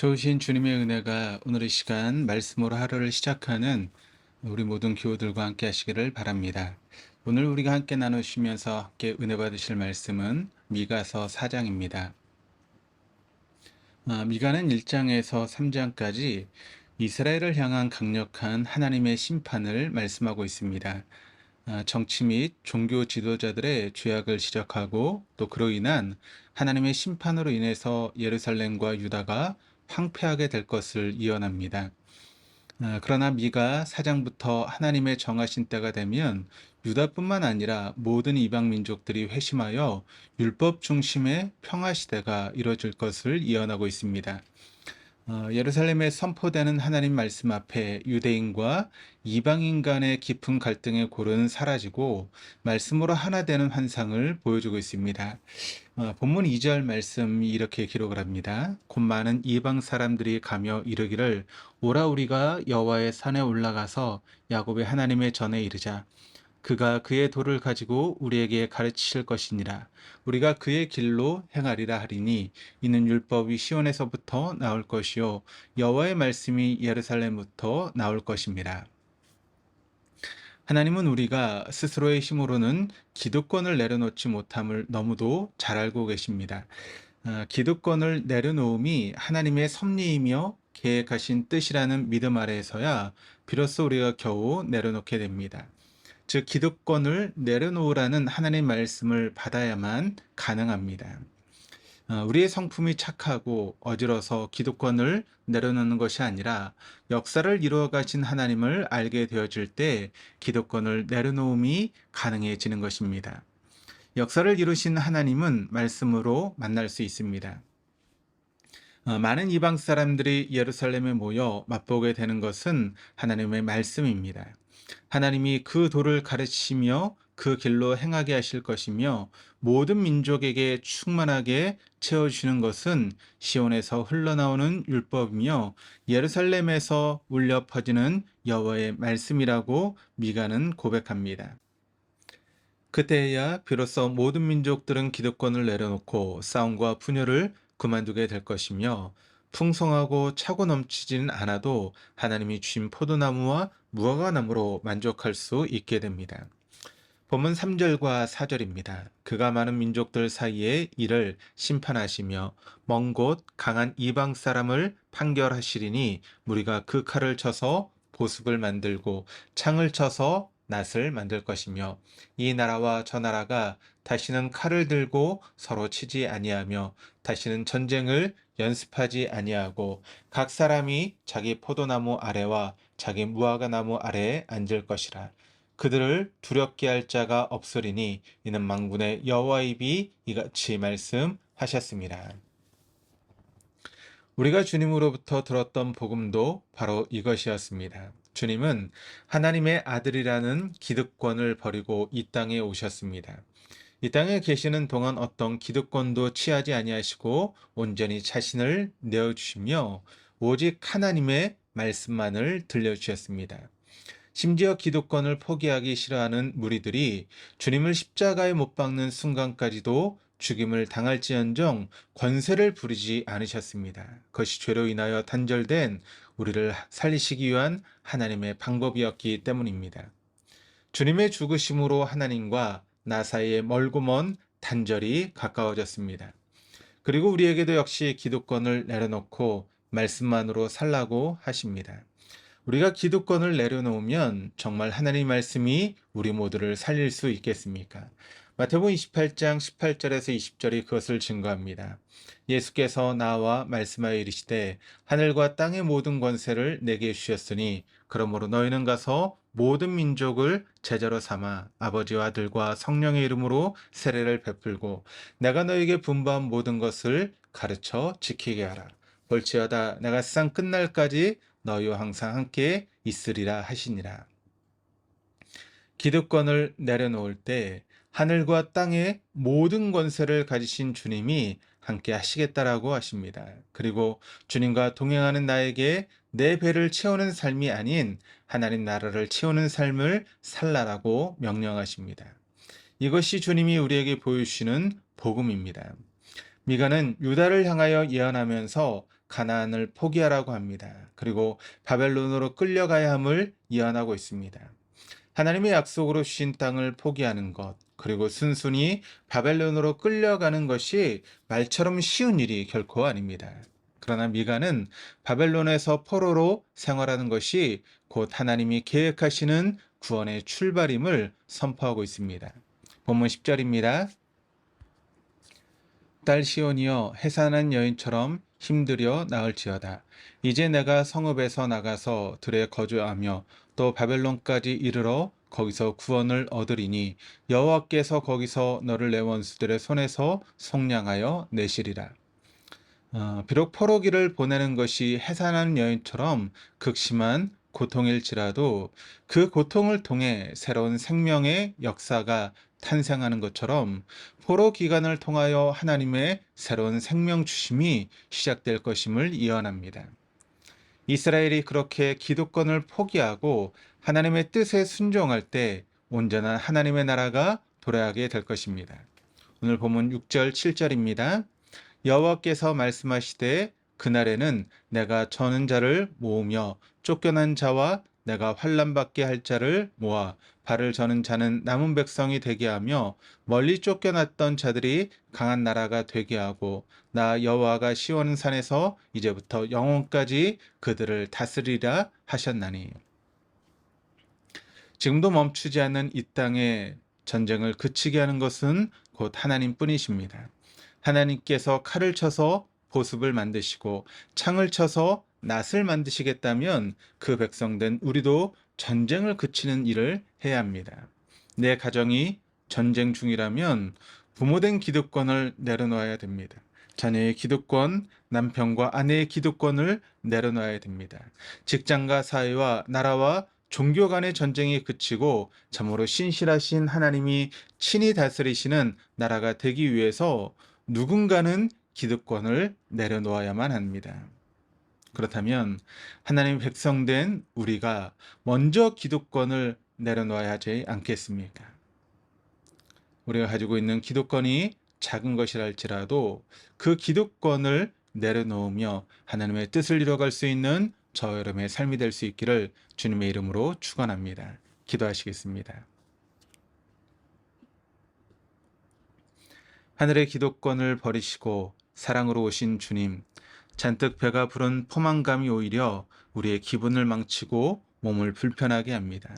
좋으신 주님의 은혜가 오늘 이 시간 말씀으로 하루를 시작하는 우리 모든 교우들과 함께 하시기를 바랍니다. 오늘 우리가 함께 나누시면서 함께 은혜 받으실 말씀은 미가서 4장입니다. 미가는 1장에서 3장까지 이스라엘을 향한 강력한 하나님의 심판을 말씀하고 있습니다. 정치 및 종교 지도자들의 죄악을 지적하고 또 그로 인한 하나님의 심판으로 인해서 예루살렘과 유다가 황폐하게 될 것을 예언합니다. 그러나 미가 4장부터 하나님의 정하신 때가 되면 유다뿐만 아니라 모든 이방 민족들이 회심하여 율법 중심의 평화 시대가 이루어질 것을 예언하고 있습니다. 예루살렘에 선포되는 하나님 말씀 앞에 유대인과 이방인 간의 깊은 갈등의 골은 사라지고 말씀으로 하나 되는 환상을 보여주고 있습니다. 본문 2절 말씀이 이렇게 기록을 합니다. 곧 많은 이방 사람들이 가며 이르기를 오라 우리가 여호와의 산에 올라가서 야곱의 하나님의 전에 이르자. 그가 그의 도를 가지고 우리에게 가르치실 것이니라. 우리가 그의 길로 행하리라 하리니 이는 율법이 시온에서부터 나올 것이요 여호와의 말씀이 예루살렘부터 나올 것입니다. 하나님은 우리가 스스로의 힘으로는 기득권을 내려놓지 못함을 너무도 잘 알고 계십니다. 기득권을 내려놓음이 하나님의 섭리이며 계획하신 뜻이라는 믿음 아래에서야 비로소 우리가 겨우 내려놓게 됩니다. 즉 기득권을 내려놓으라는 하나님의 말씀을 받아야만 가능합니다. 우리의 성품이 착하고 어지러서 기득권을 내려놓는 것이 아니라 역사를 이루어 가신 하나님을 알게 되어질 때 기득권을 내려놓음이 가능해지는 것입니다. 역사를 이루신 하나님은 말씀으로 만날 수 있습니다. 많은 이방 사람들이 예루살렘에 모여 맛보게 되는 것은 하나님의 말씀입니다. 하나님이 그 도를 가르치시며 그 길로 행하게 하실 것이며 모든 민족에게 충만하게 채워주시는 것은 시온에서 흘러나오는 율법이며 예루살렘에서 울려 퍼지는 여호와의 말씀이라고 미가는 고백합니다. 그때야 비로소 모든 민족들은 기득권을 내려놓고 싸움과 분열을 그만두게 될 것이며 풍성하고 차고 넘치지는 않아도 하나님이 주신 포도나무와 무화과나무로 만족할 수 있게 됩니다. 본문 3절과 4절입니다. 그가 많은 민족들 사이에 이를 심판하시며 먼 곳 강한 이방 사람을 판결하시리니 무리가 그 칼을 쳐서 보습을 만들고 창을 쳐서 낫을 만들 것이며 이 나라와 저 나라가 다시는 칼을 들고 서로 치지 아니하며 다시는 전쟁을 연습하지 아니하고 각 사람이 자기 포도나무 아래와 자기 무화과나무 아래에 앉을 것이라. 그들을 두렵게 할 자가 없으리니 이는 만군의 여호와의 입이 이같이 말씀하셨습니다. 우리가 주님으로부터 들었던 복음도 바로 이것이었습니다. 주님은 하나님의 아들이라는 기득권을 버리고 이 땅에 오셨습니다. 이 땅에 계시는 동안 어떤 기득권도 취하지 아니하시고 온전히 자신을 내어주시며 오직 하나님의 말씀만을 들려주셨습니다. 심지어 기득권을 포기하기 싫어하는 무리들이 주님을 십자가에 못 박는 순간까지도 죽임을 당할지언정 권세를 부리지 않으셨습니다. 그것이 죄로 인하여 단절된 우리를 살리시기 위한 하나님의 방법이었기 때문입니다. 주님의 죽으심으로 하나님과 나 사이에 멀고 먼 단절이 가까워졌습니다. 그리고 우리에게도 역시 기득권을 내려놓고 말씀만으로 살라고 하십니다. 우리가 기득권을 내려놓으면 정말 하나님 말씀이 우리 모두를 살릴 수 있겠습니까? 마태복음 28장 18절에서 20절이 그것을 증거합니다. 예수께서 나와 말씀하여 이르시되 하늘과 땅의 모든 권세를 내게 주셨으니 그러므로 너희는 가서 모든 민족을 제자로 삼아 아버지와 아들과 성령의 이름으로 세례를 베풀고 내가 너희에게 분부한 모든 것을 가르쳐 지키게 하라. 볼지어다 내가 세상 끝날까지 너희와 항상 함께 있으리라 하시니라. 기득권을 내려놓을 때 하늘과 땅의 모든 권세를 가지신 주님이 함께 하시겠다라고 하십니다. 그리고 주님과 동행하는 나에게 내 배를 채우는 삶이 아닌 하나님 나라를 채우는 삶을 살라라고 명령하십니다. 이것이 주님이 우리에게 보여주시는 복음입니다. 미가는 유다를 향하여 예언하면서 가나안을 포기하라고 합니다. 그리고 바벨론으로 끌려가야 함을 예언하고 있습니다. 하나님의 약속으로 주신 땅을 포기하는 것, 그리고 순순히 바벨론으로 끌려가는 것이 말처럼 쉬운 일이 결코 아닙니다. 그러나 미가는 바벨론에서 포로로 생활하는 것이 곧 하나님이 계획하시는 구원의 출발임을 선포하고 있습니다. 본문 10절입니다. 딸 시온이여 해산한 여인처럼 힘들여 나을지어다. 이제 내가 성읍에서 나가서 들에 거주하며 또 바벨론까지 이르러 거기서 구원을 얻으리니 여호와께서 거기서 너를 내 원수들의 손에서 속량하여 내시리라. 비록 포로기를 보내는 것이 해산한 여인처럼 극심한 고통일지라도 그 고통을 통해 새로운 생명의 역사가 탄생하는 것처럼 포로 기간을 통하여 하나님의 새로운 생명 주심이 시작될 것임을 예언합니다. 이스라엘이 그렇게 기득권을 포기하고 하나님의 뜻에 순종할 때 온전한 하나님의 나라가 도래하게 될 것입니다. 오늘 본문 6절, 7절입니다. 여호와께서 말씀하시되 그날에는 내가 저는 자를 모으며 쫓겨난 자와 내가 환난 받게 할 자를 모아 발을 저는 자는 남은 백성이 되게 하며 멀리 쫓겨났던 자들이 강한 나라가 되게 하고 나 여호와가 시온 산에서 이제부터 영원까지 그들을 다스리라 하셨나니. 지금도 멈추지 않는 이 땅의 전쟁을 그치게 하는 것은 곧 하나님뿐이십니다. 하나님께서 칼을 쳐서 보습을 만드시고 창을 쳐서 낫을 만드시겠다면 그 백성된 우리도 전쟁을 그치는 일을 해야 합니다. 내 가정이 전쟁 중이라면 부모된 기득권을 내려놓아야 됩니다. 자녀의 기득권, 남편과 아내의 기득권을 내려놓아야 됩니다. 직장과 사회와 나라와 종교 간의 전쟁이 그치고 참으로 신실하신 하나님이 친히 다스리시는 나라가 되기 위해서 누군가는 기득권을 내려놓아야만 합니다. 그렇다면 하나님 백성된 우리가 먼저 기득권을 내려놓아야 하지 않겠습니까? 우리가 가지고 있는 기득권이 작은 것이라 할지라도 그 기득권을 내려놓으며 하나님의 뜻을 이뤄갈 수 있는 저 여러분의 삶이 될 수 있기를 주님의 이름으로 축원합니다. 기도하시겠습니다. 하늘의 기득권을 버리시고 사랑으로 오신 주님, 잔뜩 배가 부른 포만감이 오히려 우리의 기분을 망치고 몸을 불편하게 합니다.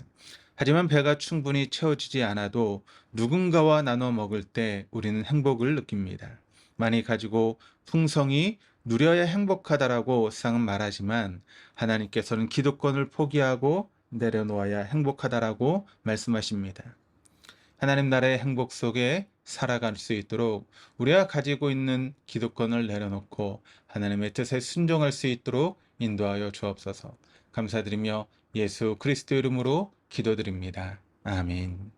하지만 배가 충분히 채워지지 않아도 누군가와 나눠 먹을 때 우리는 행복을 느낍니다. 많이 가지고 풍성히 누려야 행복하다라고 세상은 말하지만 하나님께서는 기득권을 포기하고 내려놓아야 행복하다라고 말씀하십니다. 하나님 나라의 행복 속에 살아갈 수 있도록 우리가 가지고 있는 기득권을 내려놓고 하나님의 뜻에 순종할 수 있도록 인도하여 주옵소서. 감사드리며 예수 그리스도 이름으로 기도드립니다. 아멘.